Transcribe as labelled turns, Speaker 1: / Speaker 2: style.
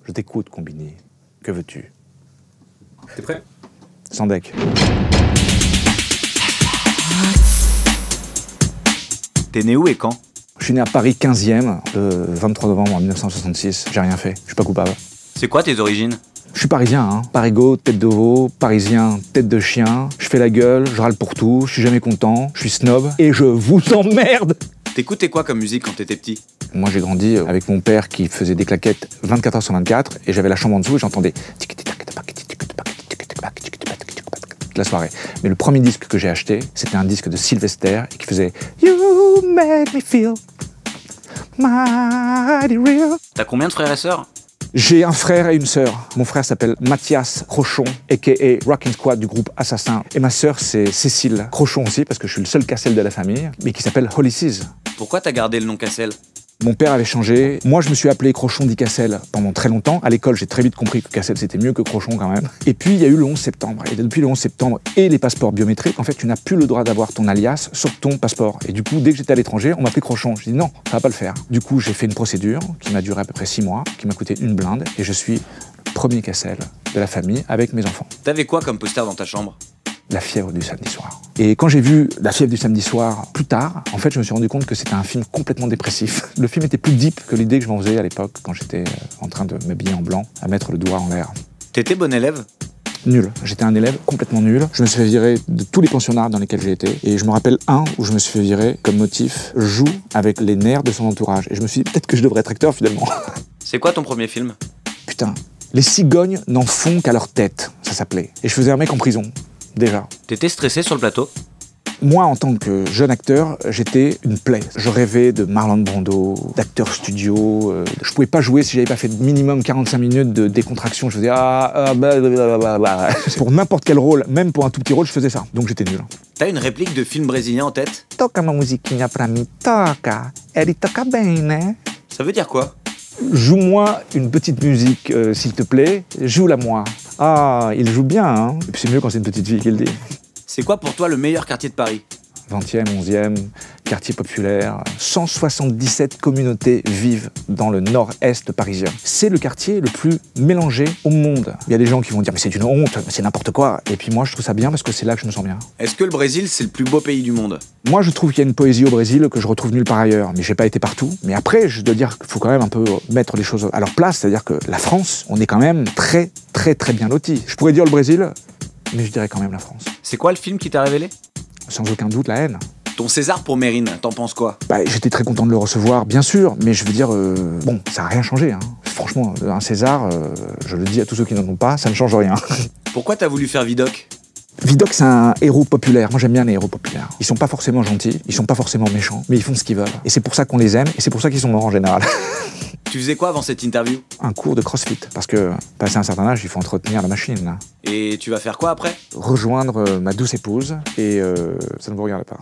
Speaker 1: Je t'écoute, Combini. Que veux-tu?
Speaker 2: T'es prêt?
Speaker 1: Sans deck.
Speaker 2: T'es né où et quand?
Speaker 1: Je suis né à Paris 15e, le 23 novembre 1966. J'ai rien fait, je suis pas coupable.
Speaker 2: C'est quoi tes origines?
Speaker 1: Je suis parisien, hein. Parigot, tête de veau, parisien, tête de chien. Je fais la gueule, je râle pour tout, je suis jamais content, je suis snob et je vous emmerde.
Speaker 2: T'écoutais quoi comme musique quand t'étais petit?
Speaker 1: Moi, j'ai grandi avec mon père qui faisait des claquettes 24 heures sur 24 et j'avais la chambre en dessous et j'entendais toute la soirée. Mais le premier disque que j'ai acheté, c'était un disque de Sylvester et qui faisait You make me feel mighty real.
Speaker 2: T'as combien de frères et sœurs?
Speaker 1: J'ai un frère et une sœur. Mon frère s'appelle Mathias Crochon, a.k.a. Rockin' Squad du groupe Assassin. Et ma sœur, c'est Cécile Crochon aussi, parce que je suis le seul Cassel de la famille, mais qui s'appelle Holy Seas.
Speaker 2: Pourquoi t'as gardé le nom Cassel?
Speaker 1: Mon père avait changé. Moi, je me suis appelé Crochon dit Cassel pendant très longtemps. À l'école, j'ai très vite compris que Cassel, c'était mieux que Crochon quand même. Et puis, il y a eu le 11 septembre. Et depuis le 11 septembre et les passeports biométriques, en fait, tu n'as plus le droit d'avoir ton alias sur ton passeport. Et du coup, dès que j'étais à l'étranger, on m'appelait Crochon. Je dis non, ça va pas le faire. Du coup, j'ai fait une procédure qui m'a duré à peu près 6 mois, qui m'a coûté une blinde. Et je suis le premier Cassel de la famille avec mes enfants.
Speaker 2: T'avais quoi comme poster dans ta chambre?
Speaker 1: La fièvre du samedi soir. Et quand j'ai vu La fièvre du samedi soir plus tard, en fait, je me suis rendu compte que c'était un film complètement dépressif. Le film était plus deep que l'idée que je m'en faisais à l'époque, quand j'étais en train de m'habiller en blanc, à mettre le doigt en l'air.
Speaker 2: T'étais bon élève?
Speaker 1: Nul. J'étais un élève complètement nul. Je me suis fait virer de tous les pensionnats dans lesquels j'ai été. Et je me rappelle un où je me suis fait virer comme motif, joue avec les nerfs de son entourage. Et je me suis dit, peut-être que je devrais être acteur finalement.
Speaker 2: C'est quoi ton premier film?
Speaker 1: Putain. Les cigognes n'en font qu'à leur tête, ça s'appelait. Et je faisais un mec en prison. Déjà.
Speaker 2: T'étais stressé sur le plateau?
Speaker 1: Moi, en tant que jeune acteur, j'étais une plaie. Je rêvais de Marlon Brando, d'acteurs studio. Je pouvais pas jouer si j'avais pas fait minimum 45 minutes de décontraction. Je faisais Pour n'importe quel rôle, même pour un tout petit rôle, je faisais ça. Donc j'étais nul.
Speaker 2: T'as une réplique de film brésilien en tête?
Speaker 1: Toca uma musiquinha pra mim, toca. Ele toca bem, né?
Speaker 2: Ça veut dire quoi?
Speaker 1: Joue-moi une petite musique, s'il te plaît. Joue-la moi. Ah, il joue bien, hein. Et puis c'est mieux quand c'est une petite fille qui le dit.
Speaker 2: C'est quoi pour toi le meilleur quartier de Paris?
Speaker 1: 20e, 11e, quartier populaire. 177 communautés vivent dans le nord-est parisien. C'est le quartier le plus mélangé au monde. Il y a des gens qui vont dire « mais c'est une honte, c'est n'importe quoi ». Et puis moi, je trouve ça bien parce que c'est là que je me sens bien.
Speaker 2: Est-ce que le Brésil, c'est le plus beau pays du monde?
Speaker 1: Moi, je trouve qu'il y a une poésie au Brésil que je retrouve nulle part ailleurs. Mais j'ai pas été partout. Mais après, je dois dire qu'il faut quand même un peu mettre les choses à leur place. C'est-à-dire que la France, on est quand même très, très, très bien lotis. Je pourrais dire le Brésil, mais je dirais quand même la France.
Speaker 2: C'est quoi le film qui t'a révélé?
Speaker 1: Sans aucun doute, La haine.
Speaker 2: Ton César pour Mérine, t'en penses quoi?
Speaker 1: J'étais très content de le recevoir, bien sûr, mais je veux dire, bon, ça n'a rien changé. Hein. Franchement, un César, je le dis à tous ceux qui n'en ont pas, ça ne change rien.
Speaker 2: Pourquoi t'as voulu faire Vidocq?
Speaker 1: Vidocq, c'est un héros populaire. Moi, j'aime bien les héros populaires. Ils sont pas forcément gentils, ils sont pas forcément méchants, mais ils font ce qu'ils veulent. Et c'est pour ça qu'on les aime, et c'est pour ça qu'ils sont morts en général.
Speaker 2: Tu faisais quoi avant cette interview?
Speaker 1: Un cours de crossfit, parce que, passé un certain âge, il faut entretenir la machine. Là.
Speaker 2: Et tu vas faire quoi après?
Speaker 1: Rejoindre ma douce épouse, et ça ne vous regarde pas.